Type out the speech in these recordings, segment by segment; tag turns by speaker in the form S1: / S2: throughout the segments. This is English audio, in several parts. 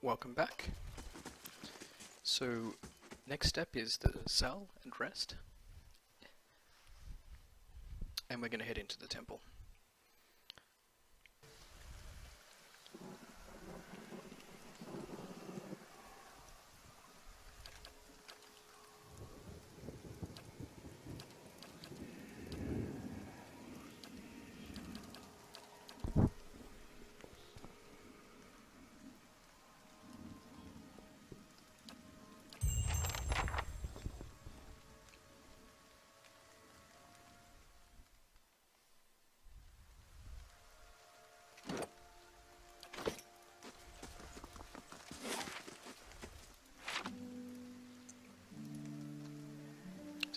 S1: Welcome back. So, next step is the cell and rest. And we're going to head into the temple.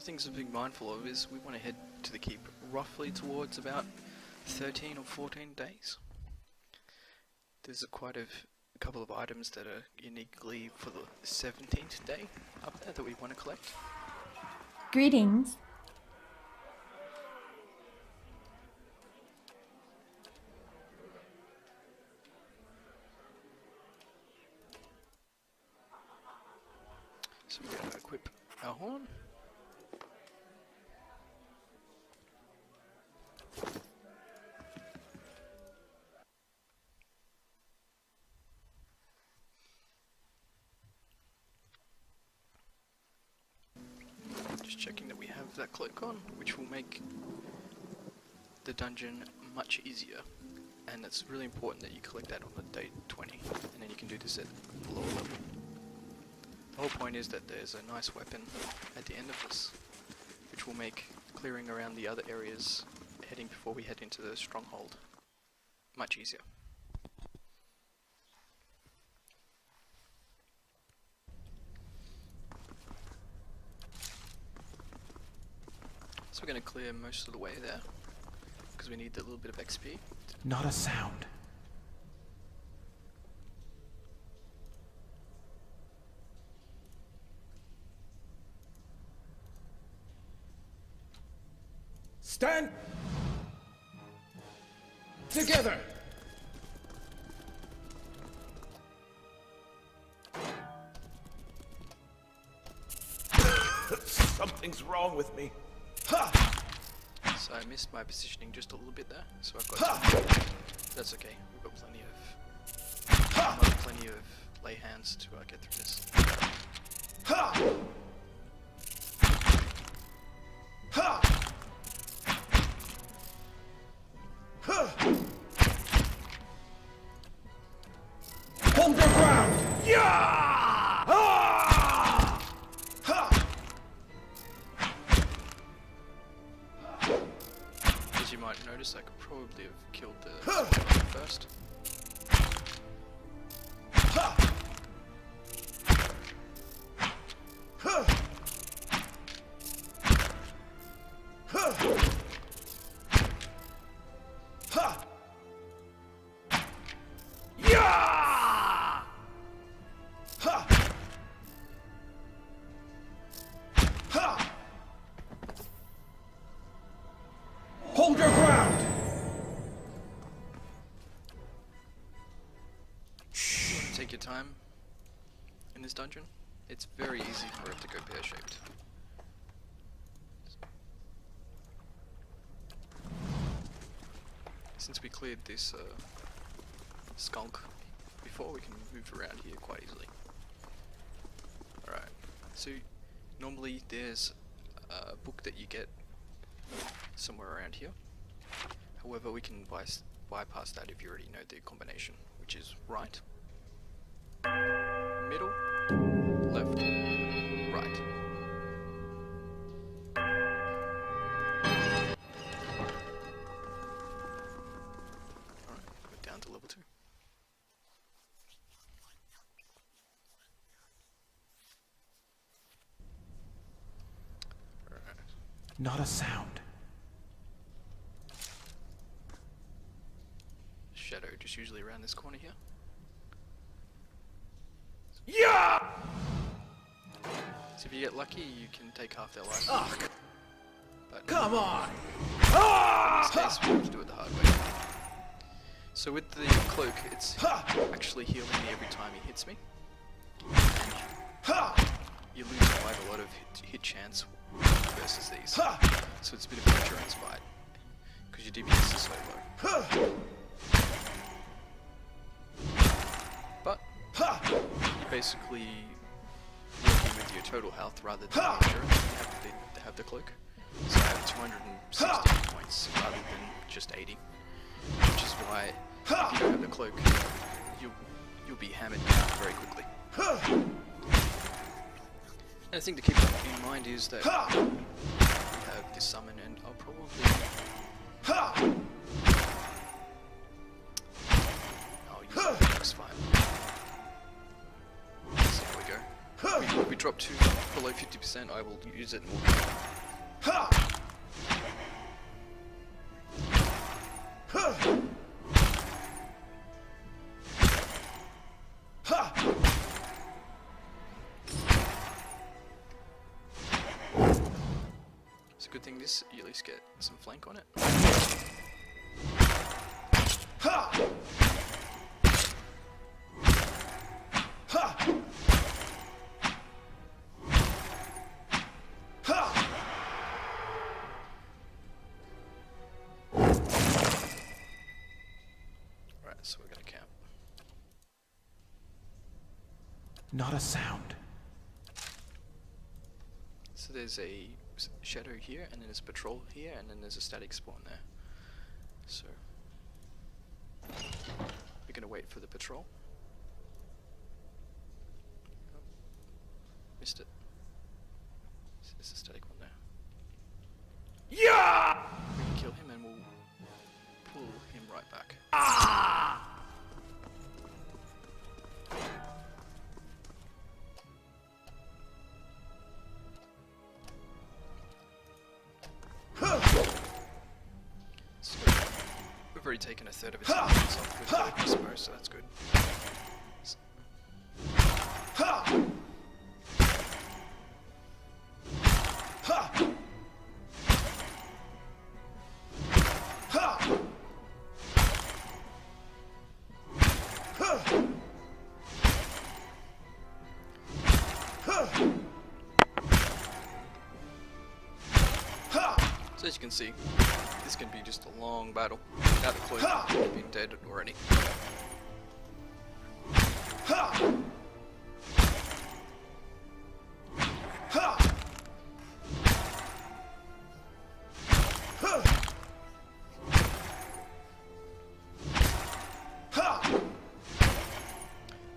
S1: Things to be mindful of is we want to head to the keep roughly towards about 13 or 14 days. There's quite a couple of items that are uniquely for the 17th day up there that we want to collect.
S2: Greetings.
S1: So we're going to equip our horn. Just checking that we have that cloak on, which will make the dungeon much easier. And it's really important that you collect that on the day 20, and then you can do this at lower level. The whole point is that there's a nice weapon at the end of this, which will make clearing around the other areas heading before we head into the stronghold much easier. So we're going to clear most of the way there, because we need a little bit of XP.
S3: Not a sound. Stand together. Something's wrong with me. Ha!
S1: So I missed my positioning just a little bit there, so I've got some, that's okay, we've got plenty of lay hands to get through this.
S3: Ha! Ha! Hold your ground! Yeah!
S1: As you might notice, I could probably have killed the first.
S3: Hold your ground!
S1: Take your time in this dungeon. It's very easy for it to go pear-shaped. Since we cleared this skunk before, we can move around here quite easily. Alright, so normally there's a book that you get somewhere around here. However, we can bypass that if you already know the combination, which is right, middle, left, right. Alright, we're down to level 2. Alright.
S3: Not a sound.
S1: Shadow just usually around this corner here.
S3: Yeah!
S1: So if you get lucky, you can take half their life.
S3: Ugh.
S1: But
S3: Come on!
S1: in this case, we have to do it the hard way. So with the cloak, it's actually healing me every time he hits me. You lose quite a lot of hit chance versus these. So it's a bit of an endurance fight. Because your DPS is so low. But you're basically working with your total health rather than the endurance. You have to have the cloak. So I have 260 points rather than just 80. Which is why if you don't have the cloak, you'll be hammered down very quickly. And the thing to keep in mind is that we have this summon, and I'll probably I'll use the next fight. So there we go. If we drop to below 50%, I will use it more. It's a good thing this, you at least get some flank on it. Right, so we're gonna camp.
S3: Not a sound.
S1: So there's a shadow here, and then there's a patrol here, and then there's a static spawn there. So we're gonna wait for the patrol. Oh, missed it. There's a static one there.
S3: Yeah!
S1: We can kill him and we'll pull him right back. So, we've already taken a third of its defense off with the crossbow, so that's good. So as you can see, this can be just a long battle. Without the cloak, you've been dead already.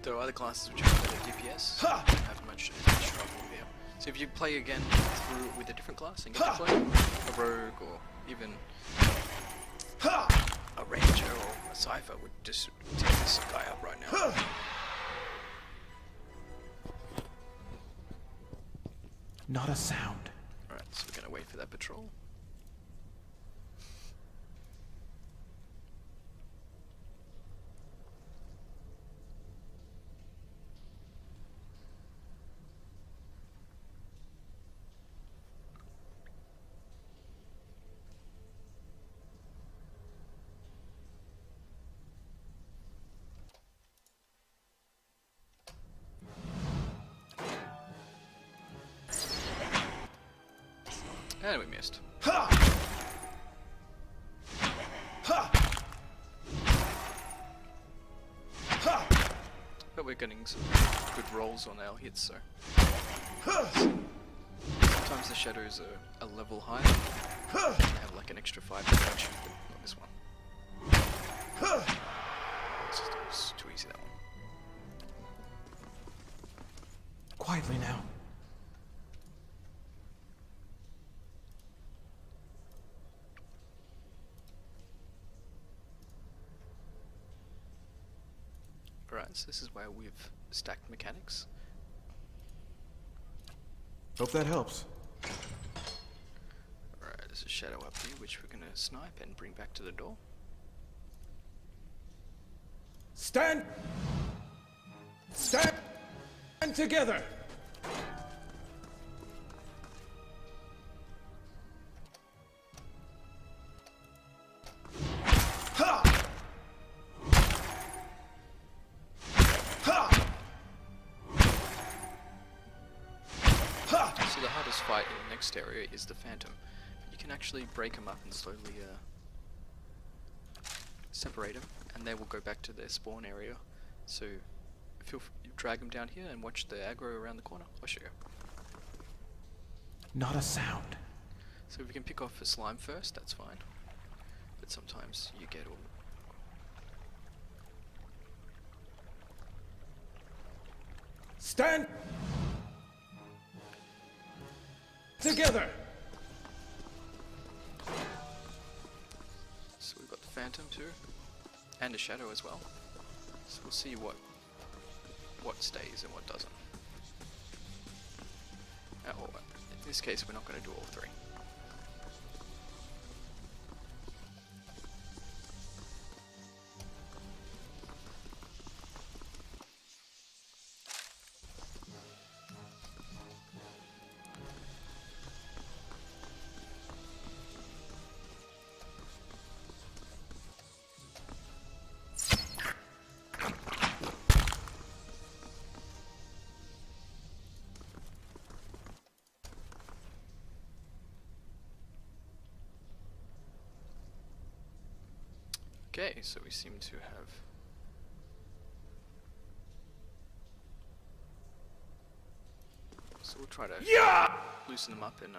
S1: There are other classes which have better DPS, don't have much trouble here. So if you play again through with a different class and get the cloak, a rogue or even a ranger or a cypher would just take this guy up right now.
S3: Not a sound.
S1: Alright, so we're gonna wait for that patrol. And we missed. But we're getting some good rolls on our hits, so. Sometimes the shadows are a level higher. They have like an extra 5 damage, but not this one. It was too easy, that one.
S3: Quietly now.
S1: Alright, so this is where we've stacked mechanics.
S3: Hope that helps.
S1: Alright, there's a shadow up here which we're gonna snipe and bring back to the door.
S3: Stand! Stand together!
S1: fight in the next area is the Phantom. You can actually break them up and slowly separate them, and they will go back to their spawn area. So drag them down here and watch the aggro around the corner. I'll show you.
S3: Not a sound.
S1: So if we can pick off the slime first, that's fine. But sometimes you get all...
S3: Stand together.
S1: So we've got the Phantom too, and a Shadow as well. So we'll see what stays and what doesn't. Or in this case, we're not going to do all three. Okay, so we seem to have... So we'll try to loosen them up and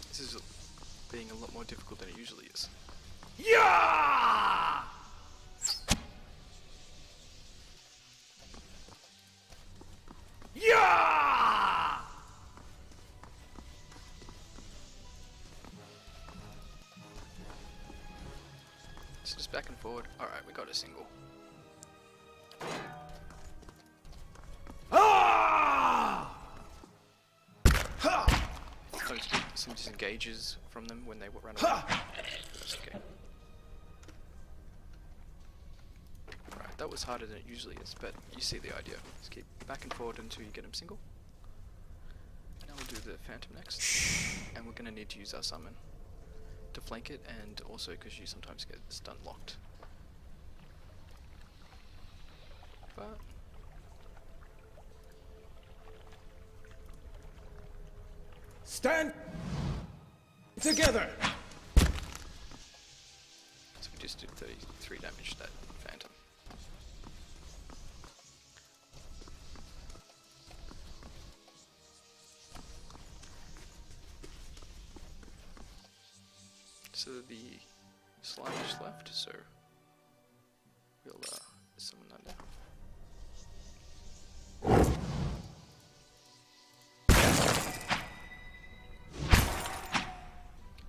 S1: this is being a lot more difficult than it usually is.
S3: Yeah! Yeah!
S1: So just back and forward. Alright, we got a single. Sometimes get some disengages from them when they run away. That's okay. Alright, that was harder than it usually is, but you see the idea. Just keep back and forward until you get them single. Now we'll do the Phantom next. And we're going to need to use our summon to flank it, and also because you sometimes get stun locked. But
S3: Stand together.
S1: so we just did 33 damage to that Phantom. So the slime is left, so we'll summon that now.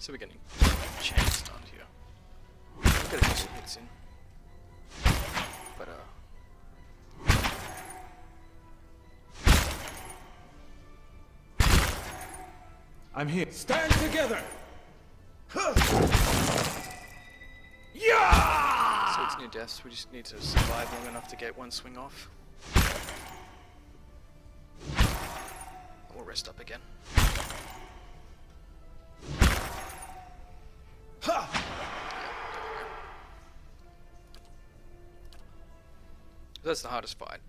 S1: So we're getting chance stunned here. We've got to get some hits in. But
S3: I'm here. Stand together. Yeah!
S1: so it's near death, we just need to survive long enough to get one swing off. We'll rest up again. That's the hardest fight.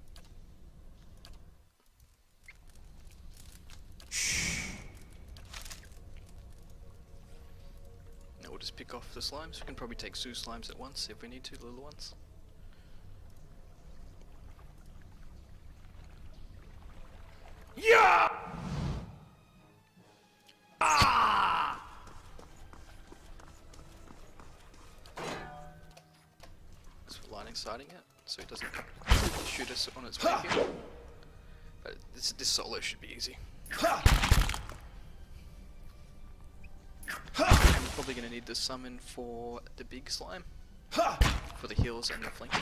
S1: Now we'll just pick off the slimes. We can probably take two slimes at once if we need to, the little ones.
S3: Yeah!
S1: So we're line siding it, so it doesn't shoot us on its way here. But this solo should be easy. And we're probably going to need the summon for the big slime. for the heals and the flanking.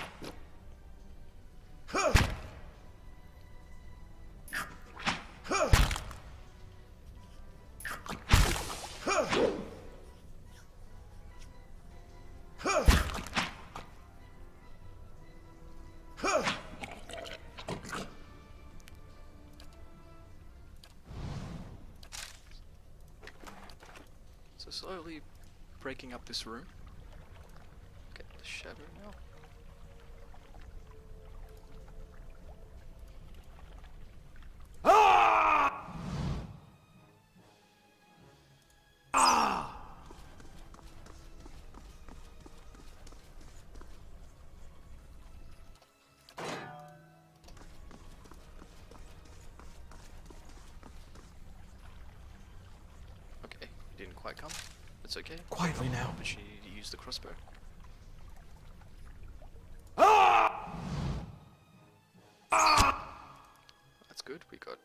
S1: So slowly breaking up this room. Get the shadow now. Okay, didn't quite come. It's okay.
S3: Quietly now.
S1: But you need to use the crossbow. That's good. We got.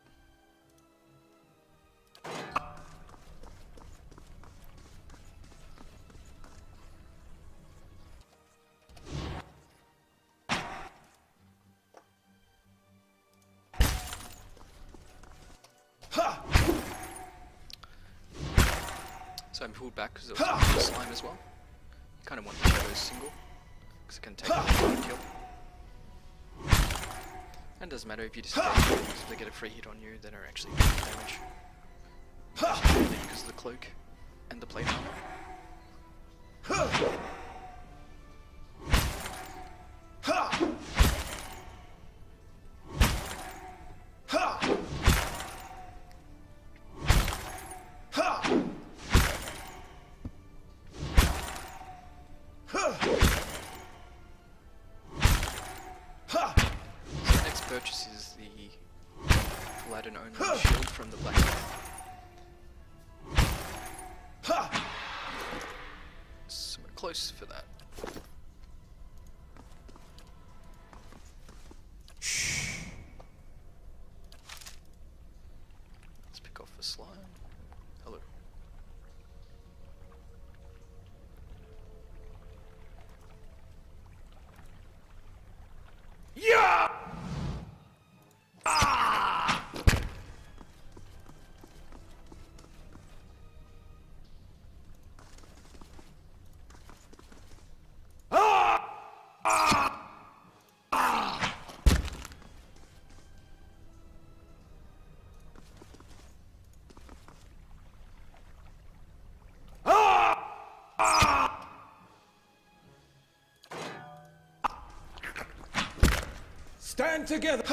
S1: So I'm pulled back because there was a slime as well. You kind of want the shadows single, because it can take a kill. And it doesn't matter if you disengage, because if they get a free hit on you, they don't actually do damage. Especially because of the cloak and the plate armor. Purchase is the Paladin only shield from the blacksmith. So we're close for that. Let's pick off the slime. Hello.
S3: Yeah! Stand together!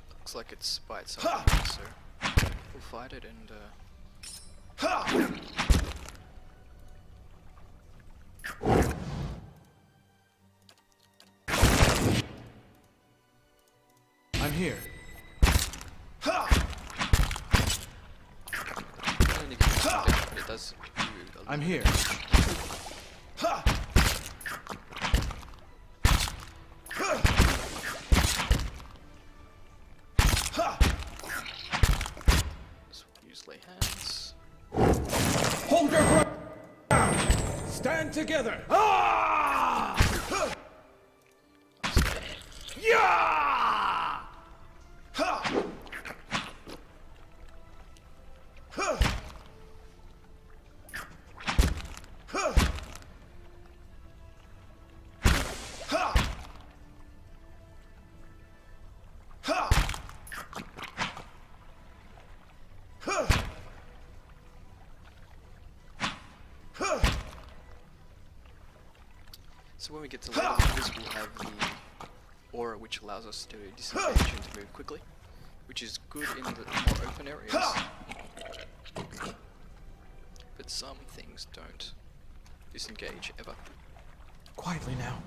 S1: Looks like it's by itself, so we'll fight it and
S3: I'm here.
S1: I don't think it does damage, but it does do a little
S3: I'm
S1: bit.
S3: here.
S1: So we'll use lay hands.
S3: Hold your ground! Stand together! Ah! Yeah!
S1: So when we get to later levels, we'll have the aura which allows us to disengage and to move quickly, which is good in the more open areas. But some things don't disengage ever.
S3: Quietly now.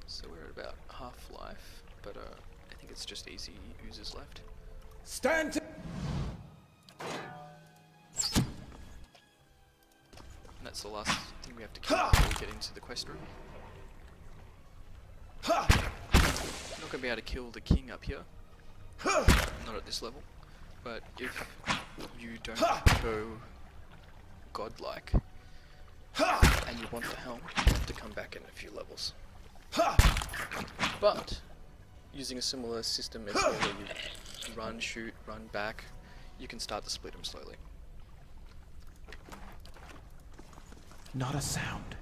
S1: So we're at about half life, but I think it's just easy oozes left.
S3: Stand to
S1: And that's the last thing we have to kill before we get into the quest room. We're not going to be able to kill the king up here. Not at this level. But if you don't go godlike, and you want the helm, you have to come back in a few levels. But using a similar system as where you run, shoot, run back, you can start to split them slowly.
S3: Not a sound.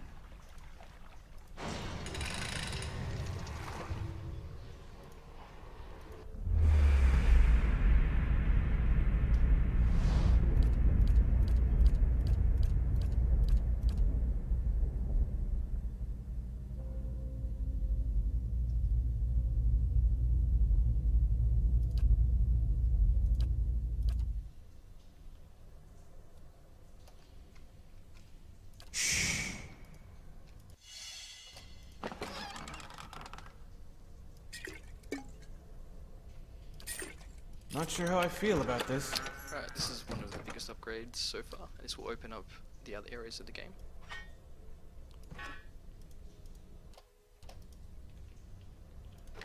S3: Not sure how I feel about this.
S1: Alright, this is one of the biggest upgrades so far. This will open up the other areas of the game.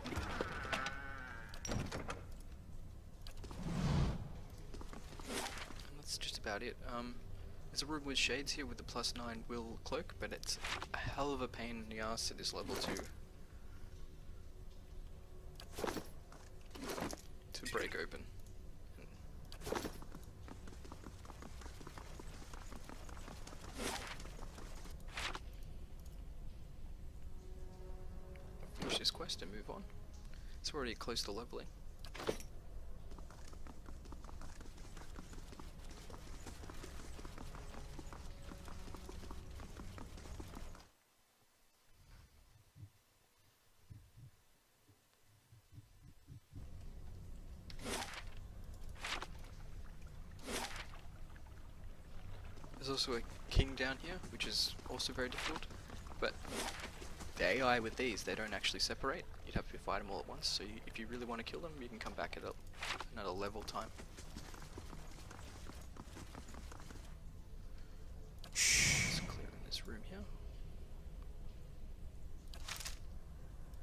S1: And that's just about it. There's a room with shades here with the +9 will cloak, but it's a hell of a pain in the ass at this level to break open. Finish this quest and move on. It's already close to leveling. There's also a king down here, which is also very difficult, but the AI with these, they don't actually separate. You'd have to fight them all at once, so if you really want to kill them, you can come back at another level time. Just clearing this room here.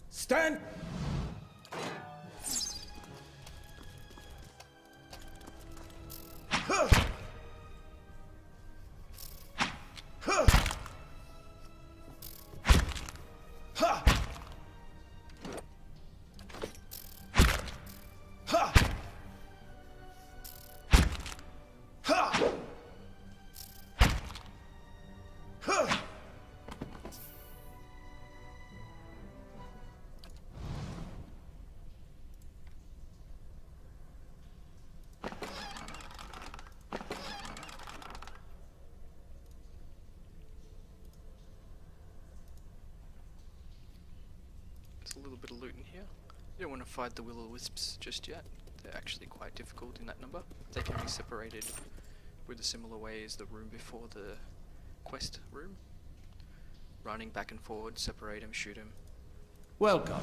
S3: Stand!
S1: A little bit of loot in here. You don't want to fight the will-o-wisps just yet. They're actually quite difficult in that number. They can be separated with a similar way as the room before the quest room. Running back and forward, separate them, shoot them.
S3: Welcome.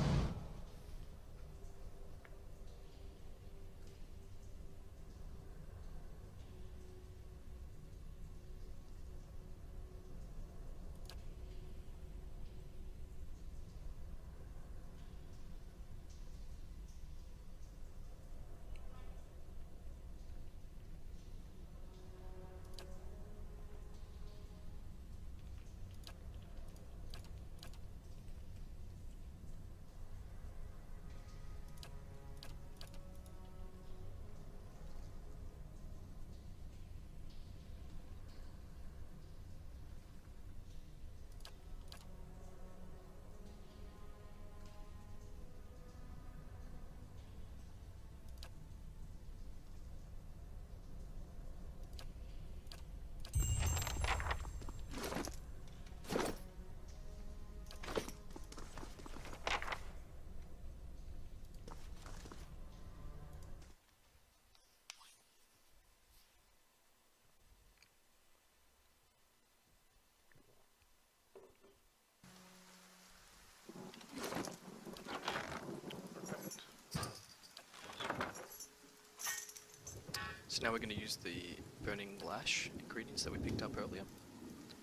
S1: So now we're going to use the Burning Lash ingredients that we picked up earlier.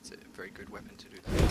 S1: It's a very good weapon to do that.